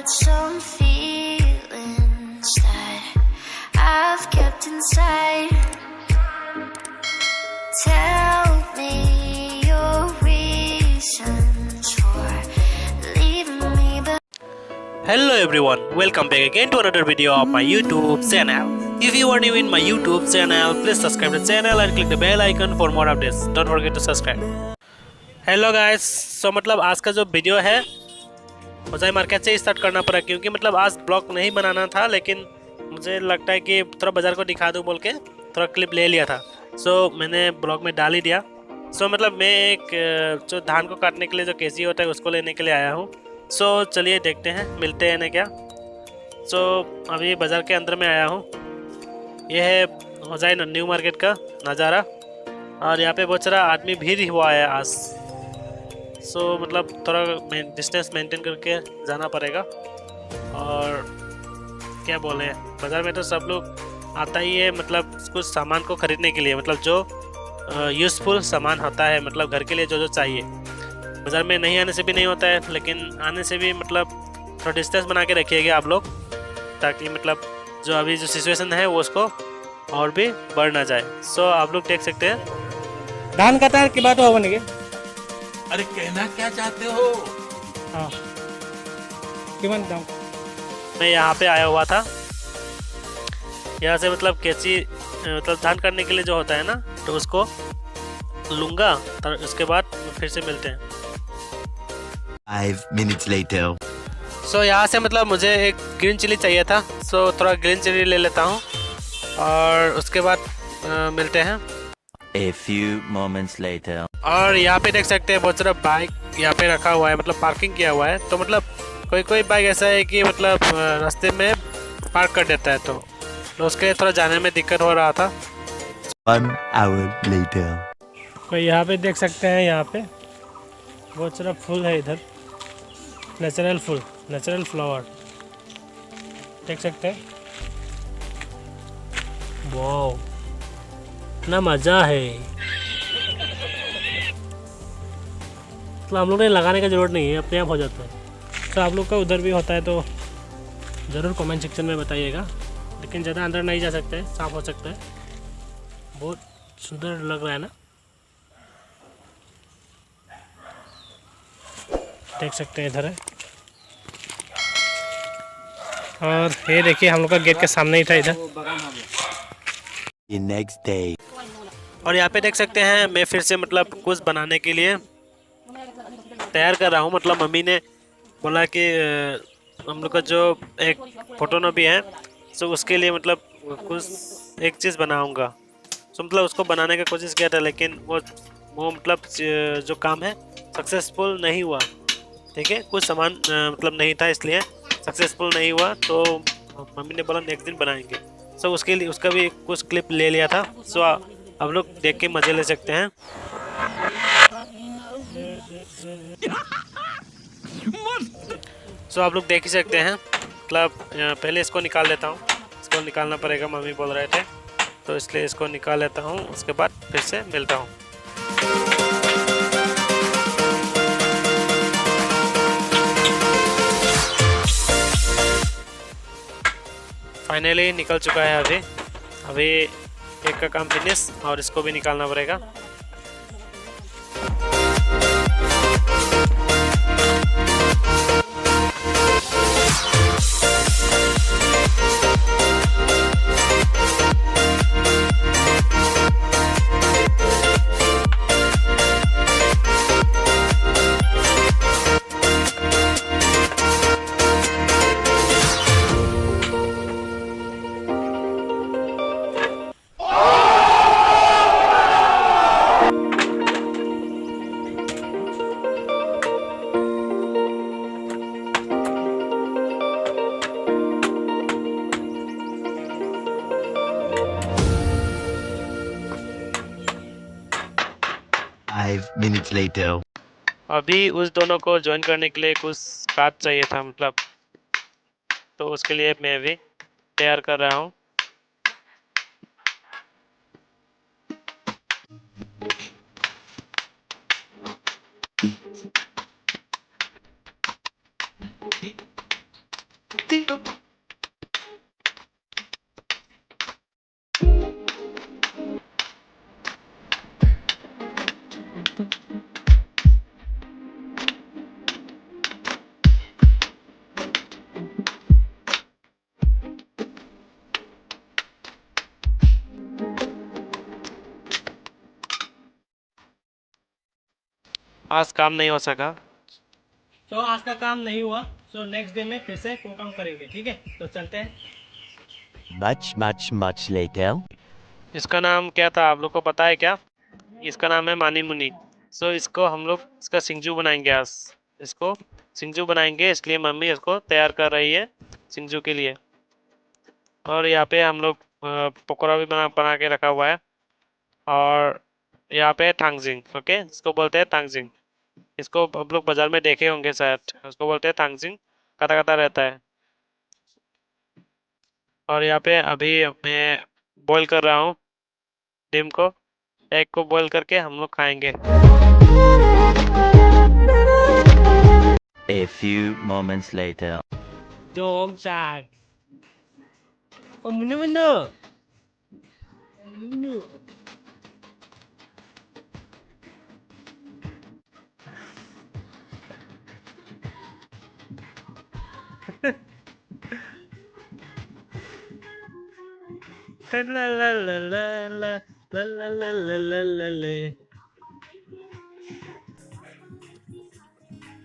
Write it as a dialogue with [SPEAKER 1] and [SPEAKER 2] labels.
[SPEAKER 1] some feelings that I've kept inside. Tell me your reasons for leaving me behind.
[SPEAKER 2] Hello everyone, welcome back again to another video of my YouTube channel. If you are new in my YouTube channel, please subscribe the channel and click the bell icon for more updates. Don't forget to subscribe. Hello guys, so मतलब आज का जो video है होजाई market से start करना पड़ा क्योंकि मतलब आज ब्लॉग नहीं बनाना था, लेकिन मुझे लगता है कि थोड़ा बाज़ार को दिखा दूँ बोल के थोड़ा क्लिप ले लिया था। सो मैंने ब्लॉग में डाल ही दिया। सो मतलब मैं एक जो धान को काटने के लिए जो केजी होता है उसको लेने के लिए आया हूँ। सो चलिए देखते हैं मिलते हैं ना क्या। सो अभी बाज़ार के अंदर में आया हूँ। यह है होजाई न्यू मार्केट का नज़ारा और यहाँ पे बहुत सारा आदमी भीड़ हुआ है आज। सो मतलब थोड़ा डिस्टेंस मेंटेन करके जाना पड़ेगा। और क्या बोले, बाज़ार में तो सब लोग आता ही है मतलब कुछ सामान को ख़रीदने के लिए, मतलब जो यूज़फुल सामान होता है, मतलब घर के लिए जो जो चाहिए। बाज़ार में नहीं आने से भी नहीं होता है, लेकिन आने से भी मतलब थोड़ा डिस्टेंस बना के रखिएगा आप लोग, ताकि मतलब जो अभी जो सिचुएशन है वो उसको और भी बढ़ ना जाए। सो आप लोग देख सकते हैं
[SPEAKER 3] धान कटार की बात हो बनेगी।
[SPEAKER 4] अरे कहना क्या चाहते हो?
[SPEAKER 3] हाँ कीमत दाम
[SPEAKER 2] मैं यहाँ पे आया हुआ था। यहाँ से मतलब कैंची मतलब धान करने के लिए जो होता है ना, तो उसको लूँगा, तो उसके बाद फिर से मिलते हैं।
[SPEAKER 4] 5 minutes later.
[SPEAKER 2] सो यहाँ से मतलब मुझे एक ग्रीन चिली चाहिए था। सो थोड़ा ग्रीन चिली ले लेता हूँ और उसके बाद मिलते हैं।
[SPEAKER 4] A few moments later.
[SPEAKER 2] और यहाँ पे देख सकते हैं बहुत सारा बाइक यहाँ पे रखा हुआ है, मतलब पार्किंग किया हुआ है। तो मतलब कोई कोई बाइक ऐसा है कि मतलब रास्ते में पार्क कर देता है, तो उसके लिए थोड़ा जाने में दिक्कत हो रहा था।
[SPEAKER 4] 1 hour later.
[SPEAKER 3] कोई यहाँ पे देख सकते हैं, यहाँ पे बहुत सारा फूल है इधर, नेचुरल फूल, नेचुरल फ्लावर देख सकते हैं। वाओ इतना मज़ा है, मतलब हम लोग ने लगाने का ज़रूरत नहीं है, अपने आप हो जाता है। तो आप लोग का उधर भी होता है तो ज़रूर कमेंट सेक्शन में बताइएगा, लेकिन ज़्यादा अंदर नहीं जा सकते, साफ हो सकता है। बहुत सुंदर लग रहा है ना, देख सकते हैं इधर है। और ये देखिए हम लोग का गेट के सामने ही था इधर।
[SPEAKER 4] The next day.
[SPEAKER 2] और यहाँ पे देख सकते हैं मैं फिर से मतलब कुछ बनाने के लिए तैयार कर रहा हूँ। मतलब मम्मी ने बोला कि हम लोग का जो एक फोटो भी है, सो उसके लिए मतलब कुछ एक चीज़ बनाऊँगा। सो मतलब उसको बनाने का कोशिश किया था, लेकिन वो मतलब जो काम है सक्सेसफुल नहीं हुआ। ठीक है, कुछ सामान मतलब नहीं था, इसलिए सक्सेसफुल नहीं हुआ। तो मम्मी ने बोला नेक्स्ट दिन बनाएंगे। सो उसके लिए उसका भी कुछ क्लिप ले लिया था। सो आप लोग देख के मज़े ले सकते हैं। सो आप लोग देख ही सकते हैं। मतलब पहले इसको निकाल लेता हूँ, इसको निकालना पड़ेगा, मम्मी बोल रहे थे, तो इसलिए इसको निकाल लेता हूँ, उसके बाद फिर से मिलता हूँ। फाइनली निकल चुका है। अभी एक का काम फिनिश, और इसको भी निकालना पड़ेगा।
[SPEAKER 4] Five minutes later.
[SPEAKER 2] अभी उस दोनों को ज्वाइन करने के लिए कुछ काट चाहिए था, मतलब तो उसके लिए मैं भी तैयार कर रहा हूँ। आज काम नहीं हो सका।
[SPEAKER 3] तो आज का काम नहीं हुआ, तो नेक्स्ट डे में फिर से वो काम करेंगे, ठीक है? तो चलते हैं।
[SPEAKER 4] Much later.
[SPEAKER 2] इसका नाम क्या था, आप लोग को पता है क्या? इसका नाम है मानी मुनी। सो इसको हम लोग इसका सिंजू बनाएंगे आज। इसको सिंजू बनाएंगे, इसलिए मम्मी इसको तैयार कर रही है सिंजू के लिए। और यहाँ पे हम लोग पकौड़ा भी बना बना के रखा हुआ है। और यहाँ पे थांगजिंग, ओके, इसको बोलते हैं थांगजिंग। इसको आप लोग बाजार में देखे होंगे शायद, उसको बोलते हैं थांगजिंग। कटा कटा रहता है। और यहाँ पे अभी मैं बॉईल कर रहा हूँ डिम को। एग को बॉईल करके हम लोग खाएंगे।
[SPEAKER 4] A few moments later.
[SPEAKER 3] Dog tag. Oh, bener-bener. Bener. La la la la la la la la la la la la.